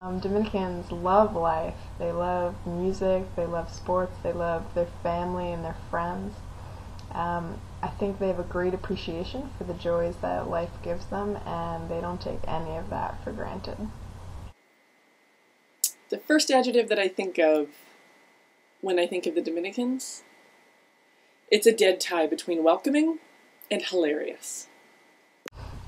Dominicans love life. They love music, they love sports, they love their family and their friends. I think they have a great appreciation for the joys that life gives them, and they don't take any of that for granted. The first adjective that I think of when I think of the Dominicans, it's a dead tie between welcoming and hilarious.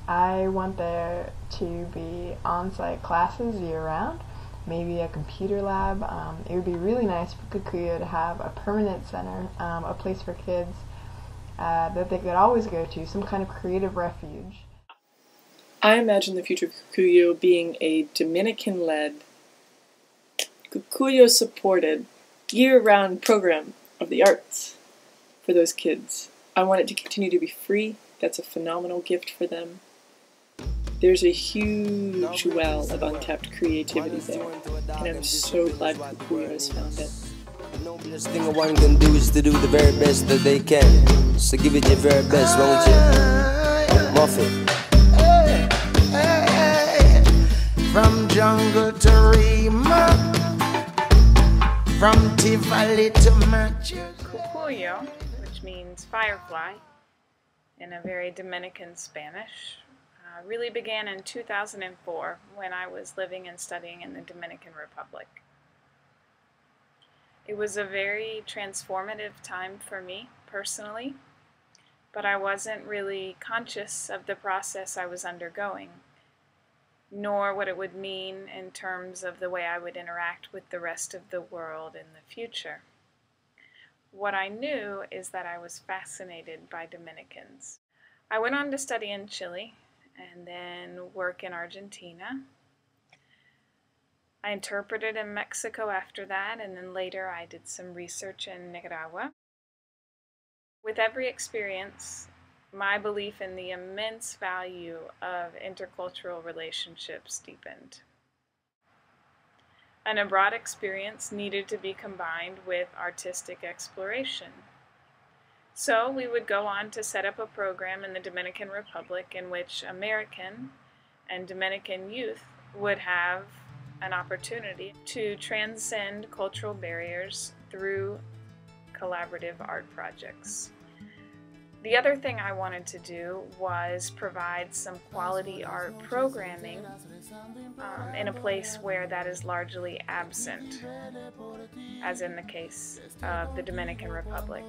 I want there to be on-site classes year-round, maybe a computer lab. It would be really nice for Cucuyo to have a permanent center, a place for kids that they could always go to, some kind of creative refuge. I imagine the future of Cucuyo being a Dominican-led, Cucuyo-supported, year-round program of the arts for those kids. I want it to continue to be free. That's a phenomenal gift for them. There's a huge well of untapped creativity there, and I'm so glad Cucuyo has found it. The noblest thing one can do is to do the very best that they can. So give it your very best, won't you? Muffin. From jungle to Rima, from Tivoli to Matches. Cucuyo, which means firefly in a very Dominican Spanish, really began in 2004 when I was living and studying in the Dominican Republic. It was a very transformative time for me personally, but I wasn't really conscious of the process I was undergoing, nor what it would mean in terms of the way I would interact with the rest of the world in the future. What I knew is that I was fascinated by Dominicans. I went on to study in Chile and then work in Argentina. I interpreted in Mexico after that, and then later I did some research in Nicaragua. With every experience, my belief in the immense value of intercultural relationships deepened. An abroad experience needed to be combined with artistic exploration. So we would go on to set up a program in the Dominican Republic in which American and Dominican youth would have an opportunity to transcend cultural barriers through collaborative art projects. The other thing I wanted to do was provide some quality art programming in a place where that is largely absent, as in the case of the Dominican Republic.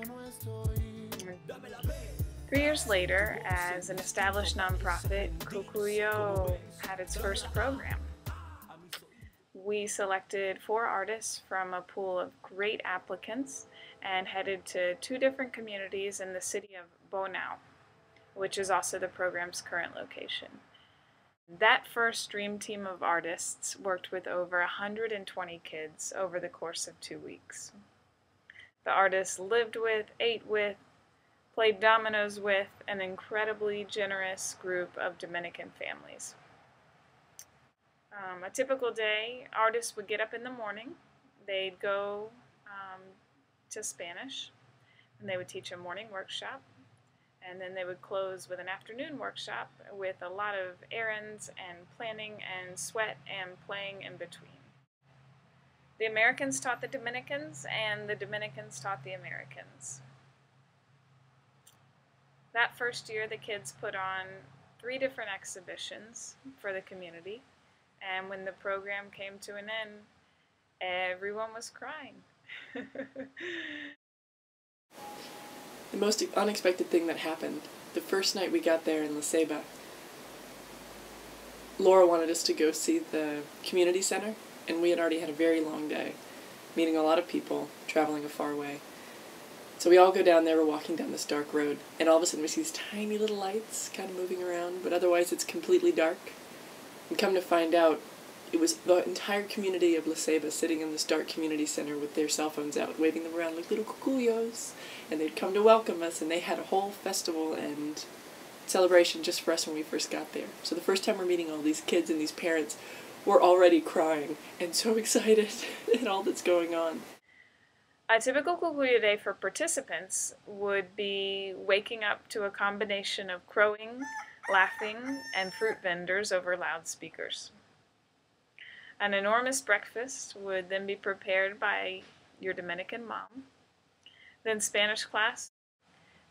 3 years later, as an established nonprofit, Cucuyo had its first program. We selected 4 artists from a pool of great applicants and headed to 2 different communities in the city of Bonao, which is also the program's current location. That first dream team of artists worked with over 120 kids over the course of 2 weeks. The artists lived with, ate with, played dominoes with an incredibly generous group of Dominican families. A typical day, artists would get up in the morning, they'd go to Spanish, and they would teach a morning workshop, and then they would close with an afternoon workshop with a lot of errands and planning and sweat and playing in between. The Americans taught the Dominicans, and the Dominicans taught the Americans. That first year, the kids put on 3 different exhibitions for the community, and when the program came to an end, everyone was crying. The most unexpected thing that happened, the first night we got there in La Ceiba, Laura wanted us to go see the community center, and we had already had a very long day, meeting a lot of people, traveling a far way. So we all go down there, we're walking down this dark road, and all of a sudden we see these tiny little lights kind of moving around, but otherwise it's completely dark. And come to find out, it was the entire community of La Ceiba sitting in this dark community center with their cell phones out, waving them around like little cucuyos, and they'd come to welcome us, and they had a whole festival and celebration just for us when we first got there. So the first time we're meeting all these kids and these parents, we're already crying and so excited at all that's going on. A typical Cucuyo day for participants would be waking up to a combination of crowing, laughing, and fruit vendors over loudspeakers. An enormous breakfast would then be prepared by your Dominican mom. Then Spanish class.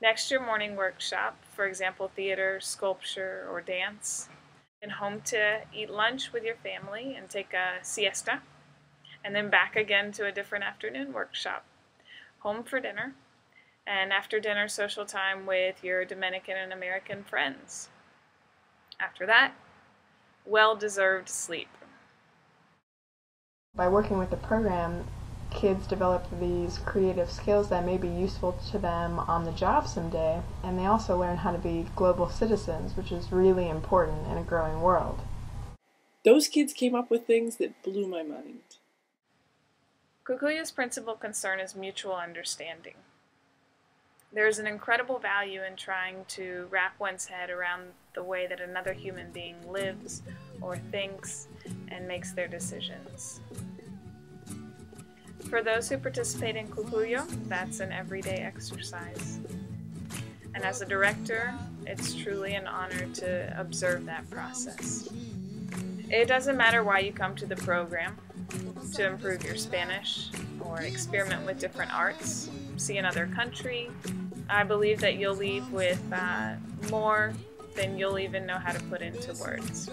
Next, your morning workshop, for example, theater, sculpture, or dance. Then home to eat lunch with your family and take a siesta. And then back again to a different afternoon workshop. Home for dinner. And after dinner, social time with your Dominican and American friends. After that, well-deserved sleep. By working with the program, kids develop these creative skills that may be useful to them on the job someday, and they also learn how to be global citizens, which is really important in a growing world. Those kids came up with things that blew my mind. Cucuyo's principal concern is mutual understanding. There is an incredible value in trying to wrap one's head around the way that another human being lives or thinks and makes their decisions. For those who participate in Cucuyo, that's an everyday exercise. And as a director, it's truly an honor to observe that process. It doesn't matter why you come to the program, to improve your Spanish or experiment with different arts, see another country. I believe that you'll leave with more than you'll even know how to put into words.